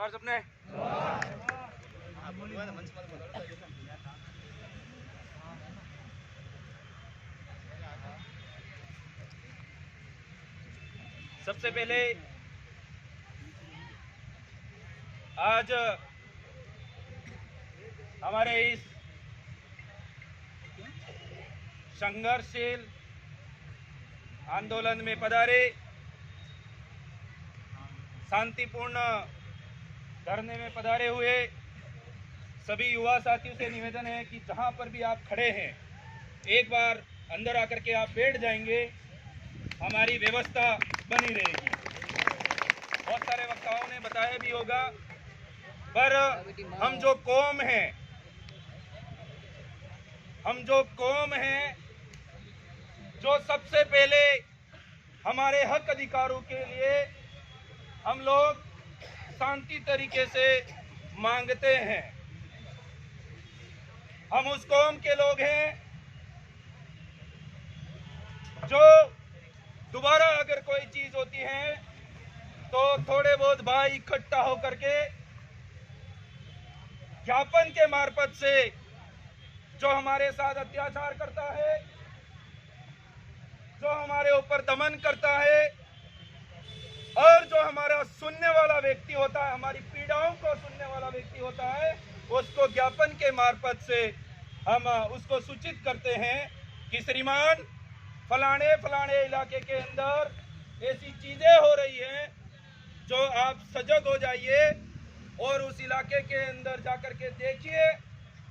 जोहार सबने। सबसे पहले आज हमारे इस संघर्षशील आंदोलन में पधारे, शांतिपूर्ण धरने में पधारे हुए सभी युवा साथियों से निवेदन है कि जहां पर भी आप खड़े हैं, एक बार अंदर आकर के आप बैठ जाएंगे, हमारी व्यवस्था बनी रहेगी। बहुत सारे वक्ताओं ने बताया भी होगा, पर हम जो कौम हैं, जो सबसे पहले हमारे हक अधिकारों के लिए हम लोग शांति तरीके से मांगते हैं, हम उस कौम के लोग हैं जो दोबारा अगर कोई चीज होती है तो थोड़े बहुत भाई इकट्ठा होकर के ज्ञापन के मार्फत से जो हमारे साथ अत्याचार करता है, जो हमारे ऊपर दमन करता है और जो हमारा सुनने वाला व्यक्ति होता है, हमारी पीड़ाओं को सुनने वाला व्यक्ति होता है, उसको ज्ञापन के मार्फत से हम उसको सूचित करते हैं कि श्रीमान फलाने फलाने इलाके के अंदर ऐसी चीजें हो रही हैं, जो आप सजग हो जाइए और उस इलाके के अंदर जाकर के देखिए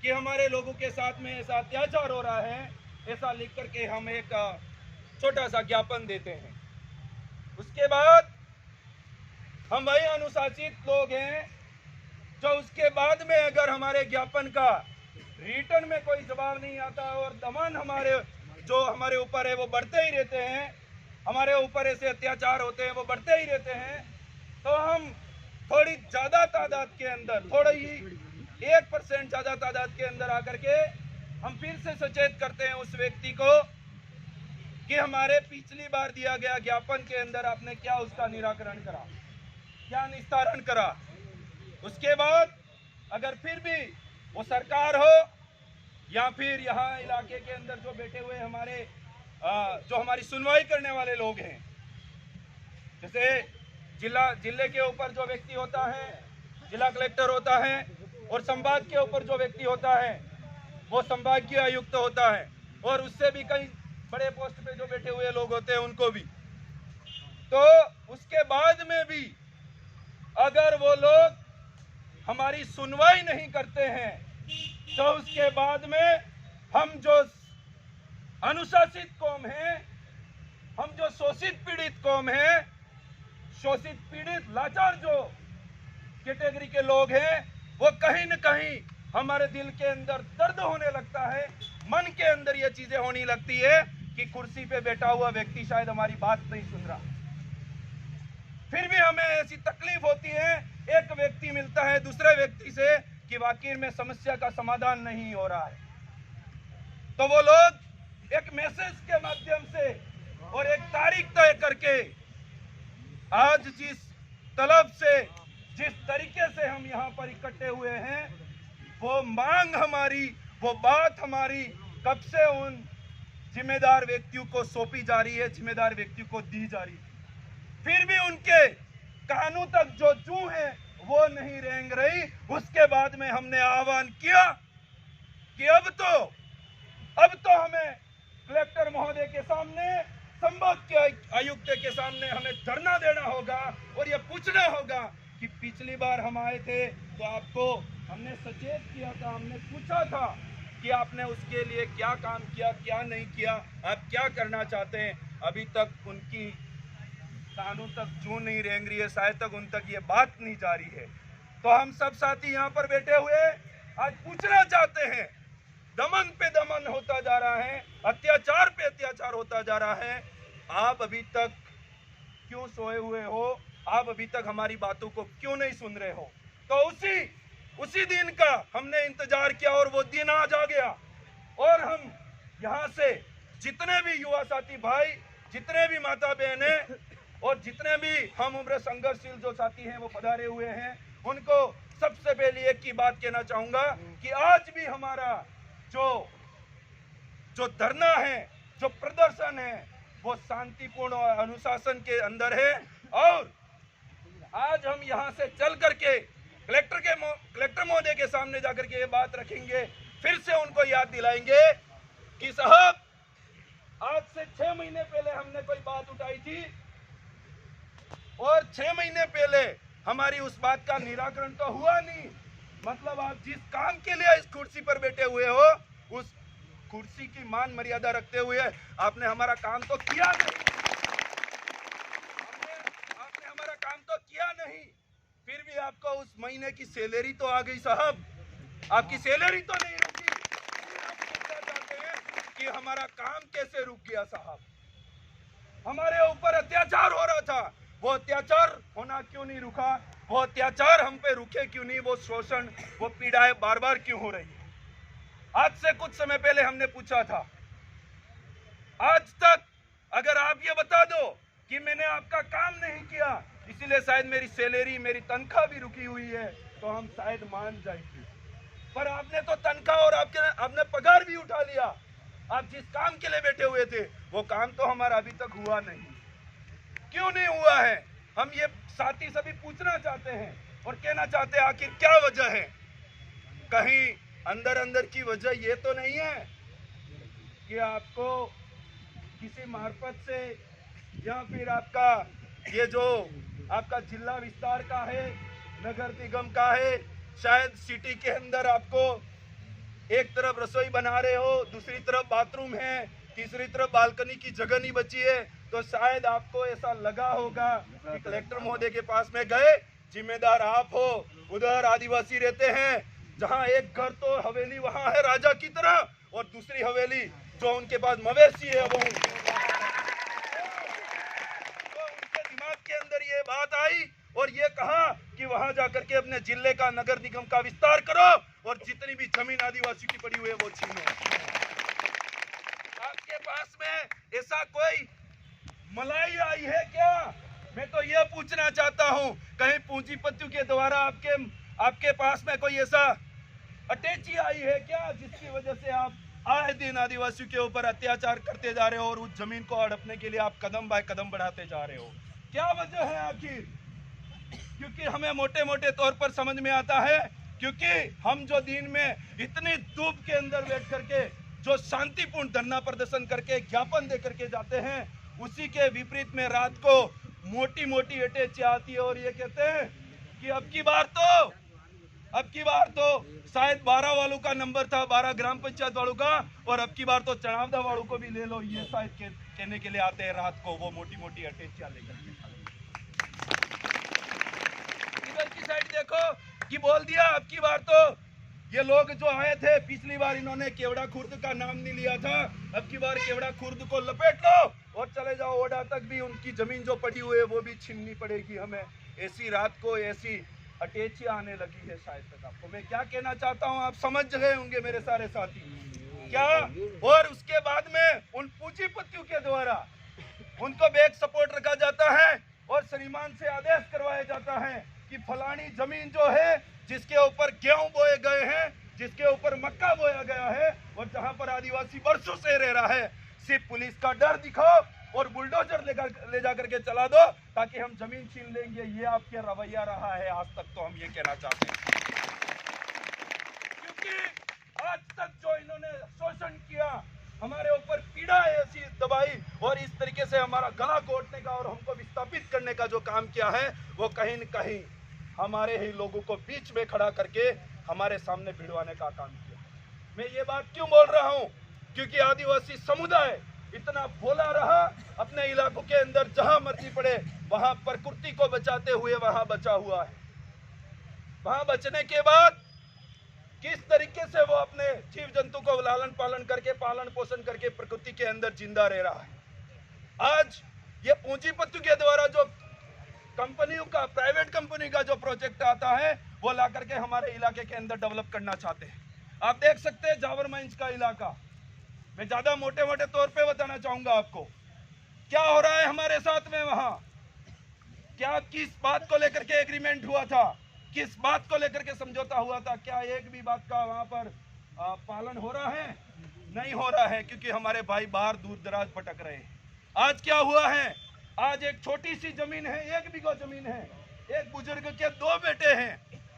कि हमारे लोगों के साथ में ऐसा अत्याचार हो रहा है। ऐसा लिख करके हम एक छोटा सा ज्ञापन देते हैं। उसके बाद हम वही अनुशासित लोग हैं जो उसके बाद में अगर हमारे ज्ञापन का रिटर्न में कोई जवाब नहीं आता और दमन हमारे ऊपर है वो बढ़ते ही रहते हैं, हमारे ऊपर ऐसे अत्याचार होते हैं वो बढ़ते ही रहते हैं, तो हम थोड़ी ज्यादा तादाद के अंदर, थोड़ी ही 1% ज्यादा तादाद के अंदर आकर के हम फिर से सचेत करते हैं उस व्यक्ति को कि हमारे पिछली बार दिया गया ज्ञापन के अंदर आपने क्या उसका निराकरण करा, क्या निस्तारण करा। उसके बाद अगर फिर भी वो सरकार हो या फिर यहाँ इलाके के अंदर जो बैठे हुए हमारे जो हमारी सुनवाई करने वाले लोग हैं, जैसे जिले के ऊपर जो व्यक्ति होता है जिला कलेक्टर होता है, और संभाग के ऊपर जो व्यक्ति होता है वो संभागीय आयुक्त होता है, और उससे भी कई बड़े पोस्ट पे जो बैठे हुए लोग होते हैं उनको भी। तो उसके बाद में भी अगर वो लोग हमारी सुनवाई नहीं करते हैं तो उसके बाद में हम जो अनुशासित कौम है, हम जो शोषित पीड़ित कौम है, शोषित पीड़ित लाचार जो कैटेगरी के लोग हैं, वो कहीं न कहीं हमारे दिल के अंदर दर्द होने लगता है, मन के अंदर ये चीजें होने लगती है कि कुर्सी पे बैठा हुआ व्यक्ति शायद हमारी बात नहीं सुन रहा। फिर भी हमें ऐसी तकलीफ होती है, एक व्यक्ति मिलता है दूसरे व्यक्ति से कि वाकई में समस्या का समाधान नहीं हो रहा है, तो वो लोग एक मैसेज के माध्यम से और एक तारीख तय करके आज जिस तलब से, जिस तरीके से हम यहाँ पर इकट्ठे हुए हैं, वो मांग हमारी, वो बात हमारी कब से उन जिम्मेदार व्यक्तियों को सौंपी जा रही है, जिम्मेदार व्यक्तियों को दी जा रही है, फिर भी उनके कानों तक जो जू है वो नहीं रेंग रही। उसके बाद में हमने आह्वान किया कि अब तो हमें कलेक्टर महोदय के सामने, संभाग के आयुक्त के सामने हमें धरना देना होगा और ये पूछना होगा कि पिछली बार हम आए थे तो आपको हमने सचेत किया था, हमने पूछा था कि आपने उसके लिए क्या काम किया, क्या नहीं किया, आप क्या करना चाहते हैं। अभी तक उनकी कानों तक जू नहीं रेंग रही है, शायद तक उन तक ये बात नहीं जा रही है। तो हम सब साथी यहाँ पर बैठे हुए आज पूछना चाहते हैं, दमन पे दमन होता जा रहा है, अत्याचार पे अत्याचार होता जा रहा है, आप अभी तक क्यों सोए हुए हो, आप अभी तक हमारी बातों को क्यों नहीं सुन रहे हो। तो उसी दिन का हमने इंतजार किया और वो दिन आज आ गया, और हम यहाँ से जितने भी युवा साथी भाई, जितने भी माता बहनें और जितने भी हम उम्र संघर्षशील जो साथी हैं वो पधारे हुए हैं, उनको सबसे पहले एक की बात कहना चाहूंगा कि आज भी हमारा जो धरना है, जो प्रदर्शन है, वो शांतिपूर्ण और अनुशासन के अंदर है। और आज हम यहां से चल करके कलेक्टर महोदय के सामने जाकर के ये बात रखेंगे, फिर से उनको याद दिलाएंगे कि साहब, आज से 6 महीने पहले हमने कोई बात उठाई थी और 6 महीने पहले हमारी उस बात का निराकरण तो हुआ नहीं। मतलब आप जिस काम के लिए इस कुर्सी पर बैठे हुए हो, उस कुर्सी की मान मर्यादा रखते हुए आपने हमारा काम तो किया नहीं, आपने हमारा काम तो किया नहीं, फिर भी आपको उस महीने की सैलरी तो आ गई साहब, आपकी सैलरी तो नहीं रुकी। हम पूछना चाहते हैं कि हमारा काम कैसे रुक गया साहब? हमारे ऊपर अत्याचार हो रहा था, वो अत्याचार होना क्यों नहीं रुका? वो अत्याचार हम पे रुके क्यों नहीं? वो शोषण, वो पीड़ाएं बार बार क्यों हो रही है? आज से कुछ समय पहले हमने पूछा था, आज तक अगर आप ये बता दो कि मैंने आपका काम नहीं किया, इसीलिए शायद मेरी सैलरी, मेरी तनख्वाह भी रुकी हुई है, तो हम शायद मान जाएंगे। पर आपने तो तनख्वाह और आपने पगार भी उठा लिया। आप जिस काम के लिए बैठे हुए थे, वो काम तो हमारा अभी तक हुआ नहीं। क्यों नहीं हुआ है? हम ये साथी सभी पूछना चाहते हैं और कहना चाहते हैं, आखिर क्या वजह है? कहीं अंदर की वजह ये तो नहीं है कि आपको किसी मार्फत से, या फिर आपका ये जो आपका जिला विस्तार का है, नगर निगम का है, शायद सिटी के अंदर आपको एक तरफ रसोई बना रहे हो, दूसरी तरफ बाथरूम है, तीसरी तरफ बालकनी की जगह नहीं बची है, तो शायद आपको ऐसा लगा होगा कि कलेक्टर महोदय के पास में गए, जिम्मेदार आप हो, उधर आदिवासी रहते हैं, जहां एक घर तो हवेली वहां है राजा की तरह, और दूसरी हवेली जो उनके पास मवेशी है वो उनके दिमाग के अंदर ये बात आई और ये कहा कि वहां जाकर के अपने जिले का, नगर निगम का विस्तार करो और जितनी भी जमीन आदिवासी की पड़ी हुई है वो छीनो। आपके पास में ऐसा कोई मलाई आई है क्या? मैं तो ये पूछना चाहता हूँ, कहीं पूंजीपतियों के द्वारा आपके पास में कोई ऐसा अटैची आई है क्या, जिसकी वजह से आप आए दिन आदिवासियों के ऊपर अत्याचार करते जा रहे हो और उस जमीन को हड़पने के लिए आप कदम बाय कदम बढ़ाते जा रहे हो? क्या वजह है आखिर? क्योंकि हमें मोटे मोटे तौर पर समझ में आता है, क्योंकि हम जो दिन में इतनी धूप के अंदर बैठ करके जो शांतिपूर्ण धरना प्रदर्शन करके ज्ञापन दे करके जाते हैं, उसी के विपरीत में रात को मोटी मोटी अटैची आती है और ये कहते हैं कि अब की बार तो शायद 12 वालों का नंबर था, 12 ग्राम पंचायत वालों का, और अब की बार तो चनावदा वालों को भी ले लो, ये शायद कहने के लिए आते हैं रात को, वो मोटी मोटी अटैचियां लेकर। इधर की साइड देखो कि बोल दिया अब की बार तो ये लोग जो आए थे, पिछली बार इन्होंने केवड़ा खुर्द का नाम नहीं लिया था, अब की बार केवड़ा खुर्द को लपेट लो और चले जाओ ओडा तक, भी उनकी जमीन जो पड़ी हुई है वो भी छीननी पड़ेगी हमें। ऐसी रात को ऐसी अटैचियां आने लगी है शायद तक। आपको मैं क्या कहना चाहता हूं, आप समझ गए होंगे मेरे सारे साथी क्या। और उसके बाद में उन पूंजीपतियों के द्वारा उनको बैक सपोर्ट रखा जाता है और श्रीमान से आदेश करवाया जाता है कि फलानी जमीन जो है, जिसके ऊपर गेहूं बोए गए हैं, जिसके ऊपर मक्का बोया गया है, और जहां पर आदिवासी वर्षों से रह रहा है, सिर्फ पुलिस का डर दिखाओ और बुलडोजर ले जाकर के चला दो ताकि हम जमीन छीन लेंगे। ये आपके रवैया रहा है आज तक, तो हम ये कहना चाहते हैं। क्योंकि आज तक जो इन्होंने शोषण किया, हमारे ऊपर पीड़ा ऐसी दबाई और इस तरीके से हमारा गला घोटने का और हमको विस्थापित करने का जो काम किया है, वो कहीं न कहीं हमारे ही लोगों को बीच में खड़ा करके हमारे सामने भिड़वाने का काम किया। मैं ये बात क्यों बोल रहा हूँ? क्योंकि आदिवासी समुदाय इतना भोला रहा, अपने इलाकों के अंदर जहां मर्जी पड़े वहां प्रकृति को बचाते हुए वहां बचा हुआ है। वहां बचने के बाद किस तरीके से वो अपने जीव जंतु को लालन पालन करके, पालन पोषण करके प्रकृति के अंदर जिंदा रह रहा है। आज ये पूंजीपतियों के द्वारा जो कंपनियों का, प्राइवेट कंपनी का जो प्रोजेक्ट आता है, वो ला करके हमारे इलाके के अंदर डेवलप करना चाहते हैं। आप देख सकते हैं जावर माइंस का इलाका, मैं ज्यादा मोटे मोटे तौर पे बताना चाहूंगा आपको क्या हो रहा है हमारे साथ में। वहां क्या, किस बात को लेकर के एग्रीमेंट हुआ था? किस बात को लेकर के समझौता हुआ था? क्या एक भी बात का वहां पर पालन हो रहा है? नहीं हो रहा है, क्योंकि हमारे भाई बाहर दूर दराज भटक रहे हैं। आज क्या हुआ है? आज एक छोटी सी जमीन है, 1 बीघा जमीन है, एक बुजुर्ग के 2 बेटे हैं,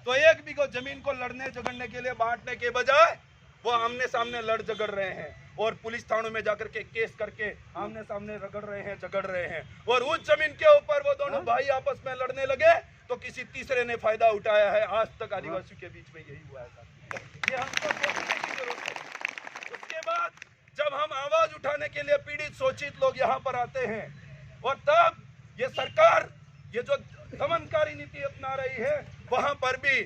तो 1 बीघा जमीन को लड़ने झगड़ने के लिए बांटने के बजाय वो आमने सामने लड़ झगड़ रहे हैं और पुलिस थानों में जाकर के केस करके आमने सामने रगड़ रहे हैं, झगड़ रहे हैं। और उस जमीन के ऊपर वो दोनों भाई आपस में लड़ने लगे तो किसी तीसरे ने फायदा उठाया है। आज तक आदिवासियों के बीच में यही हुआ है। ये हमको सोचने की जरूरत है। उसके बाद जब हम आवाज उठाने के लिए पीड़ित शोषित लोग यहाँ पर आते हैं और तब ये सरकार ये जो दमनकारी नीति अपना रही है, वहां पर भी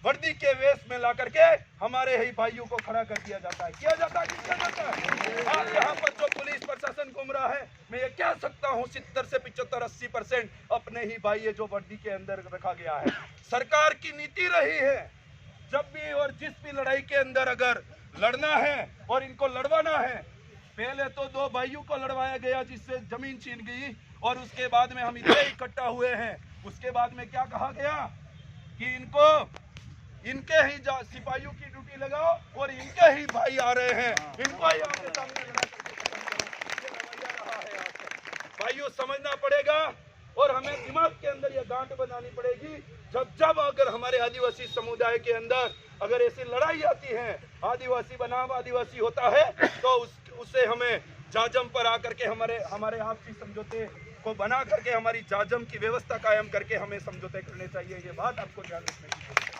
वर्दी के वेश में ला करके हमारे ही भाइयों को खड़ा कर दिया जाता है। किया जाता है। आज यहाँ पर जो पुलिस प्रशासन घूम रहा है, मैं ये कह सकता हूँ 70 से 75, 80% अपने ही भाई है जो वर्दी के अंदर रखा गया है। सरकार की नीति रही है, जब भी और जिस भी लड़ाई के अंदर अगर लड़ना है और इनको लड़वाना है, पहले तो 2 भाइयों को लड़वाया गया जिससे जमीन छीन गई, और उसके बाद में हम इतने इकट्ठा हुए हैं। उसके बाद में क्या कहा गया कि इनके ही सिपाहियों की ड्यूटी लगाओ और इनके ही भाई आ रहे हैं, इनको ही आपके सामने लड़ा करके खत्म करो। भाइयों, समझना पड़ेगा और हमें दिमाग के अंदर ये गांठ बनानी पड़ेगी। जब अगर हमारे आदिवासी समुदाय के अंदर अगर ऐसी लड़ाई आती है, आदिवासी बनाम आदिवासी होता है, तो उससे हमें जाजम पर आकर के हमारे आपसी समझौते को बना करके हमारी जाजम की व्यवस्था कायम करके हमें समझौते करने चाहिए। ये बात आपको ध्यान रखने की जरूरत है।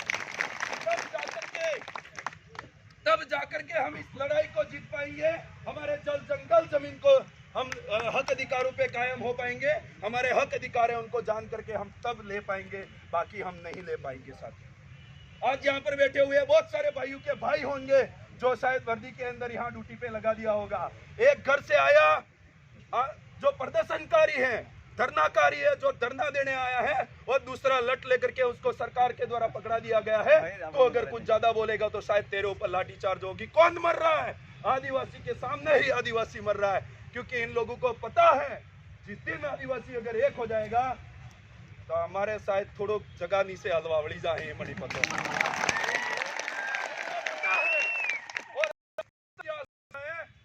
तब जाकर के हम इस लड़ाई को जीत पाएंगे। हमारे जल जंगल जमीन को हम हक अधिकारों पे कायम हो पाएंगे। हमारे हक अधिकार है, उनको जान करके हम तब ले पाएंगे, बाकी हम नहीं ले पाएंगे। साथ आज यहाँ पर बैठे हुए बहुत सारे भाइयों के भाई होंगे जो शायद वर्दी के अंदर यहाँ ड्यूटी पे लगा दिया होगा। एक घर से आया जो प्रदर्शनकारी है, धरनाकारी है, जो धरना देने आया है, और दूसरा लट लेकर के उसको सरकार के द्वारा पकड़ा दिया गया है। तो अगर कुछ ज्यादा बोलेगा तो शायद तेरे ऊपर लाठीचार्ज होगी। कौन मर रहा है? आदिवासी के सामने ही आदिवासी मर रहा है, क्योंकि इन लोगों को पता है जिस दिन आदिवासी अगर एक हो जाएगा तो हमारे शायद थोड़ा जगह नी से हलवा वड़ी जाए मणिपत।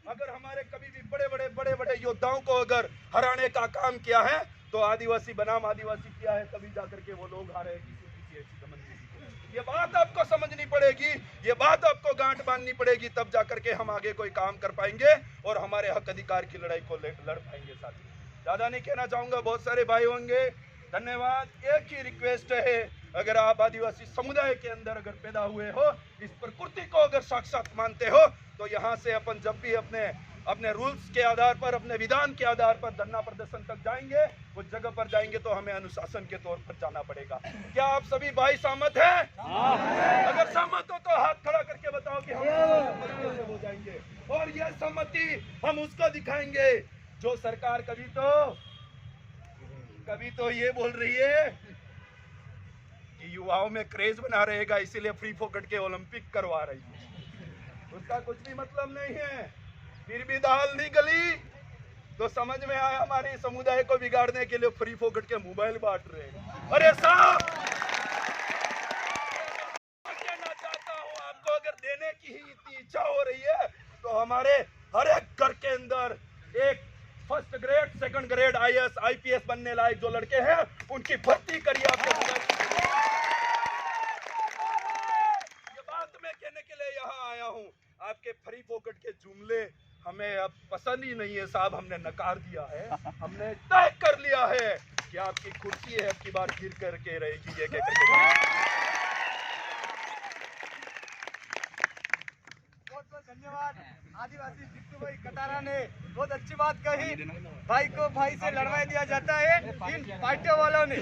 अगर हमारे कभी भी बड़े बड़े योद्धाओं को अगर हराने का काम किया है तो आदिवासी बनाम आदिवासी किया है, तभी जाकर के वो लोग हारे किसी ऐसी दमन। ये बात आपको समझनी पड़ेगी, ये बात आपको गांठ बांधनी पड़ेगी, तब जाकर के हम आगे कोई काम कर पाएंगे और हमारे हक अधिकार की लड़ाई को लड़ पाएंगे। साथी, ज्यादा नहीं कहना चाहूंगा, बहुत सारे भाई होंगे। धन्यवाद। एक ही रिक्वेस्ट है, अगर आप आदिवासी समुदाय के अंदर अगर पैदा हुए हो, इस प्रकृति को अगर साक्षात मानते हो, तो यहाँ से अपन जब भी अपने रूल्स के आधार पर, अपने विधान के आधार पर धरना प्रदर्शन तक जाएंगे, उस जगह पर जाएंगे तो हमें अनुशासन के तौर पर जाना पड़ेगा। क्या आप सभी भाई सहमत हैं? अगर सहमत हो तो हाथ खड़ा करके बताओ कि हम तरीके से हो जाएंगे। और यह सहमति हम उसको दिखाएंगे जो सरकार कभी तो ये बोल रही है कि युवाओं में क्रेज बना रहेगा, इसीलिए फ्री फोकट के ओलंपिक करवा रही है। उसका कुछ भी मतलब नहीं है। फिर भी दाल नहीं गली तो समझ में आया हमारे समुदाय को बिगाड़ने के लिए फ्री फोकट के मोबाइल बांट रहे हैं। अरे साहब, कहना चाहता हूँ आपको, अगर देने की ही इतनी इच्छा हो रही है तो हमारे हर एक घर के अंदर एक first grade, second grade IAS IPS बनने लायक जो लड़के हैं, उनकी भर्ती करिए। आपके ये बात मैं कहने के लिए यहाँ आया हूँ। आपके फ्री फोकट के जुमले हमें अब पसंद ही नहीं है साहब, हमने नकार दिया है। हमने तय कर लिया है कि आपकी कुर्सी है, अब की बार गिर करके रहेगी। ये बहुत धन्यवाद। आदिवासी जित्तू भाई कटारा ने बहुत अच्छी बात कही। भाई को भाई से लड़वा दिया जाता है इन पार्टियों वालों ने।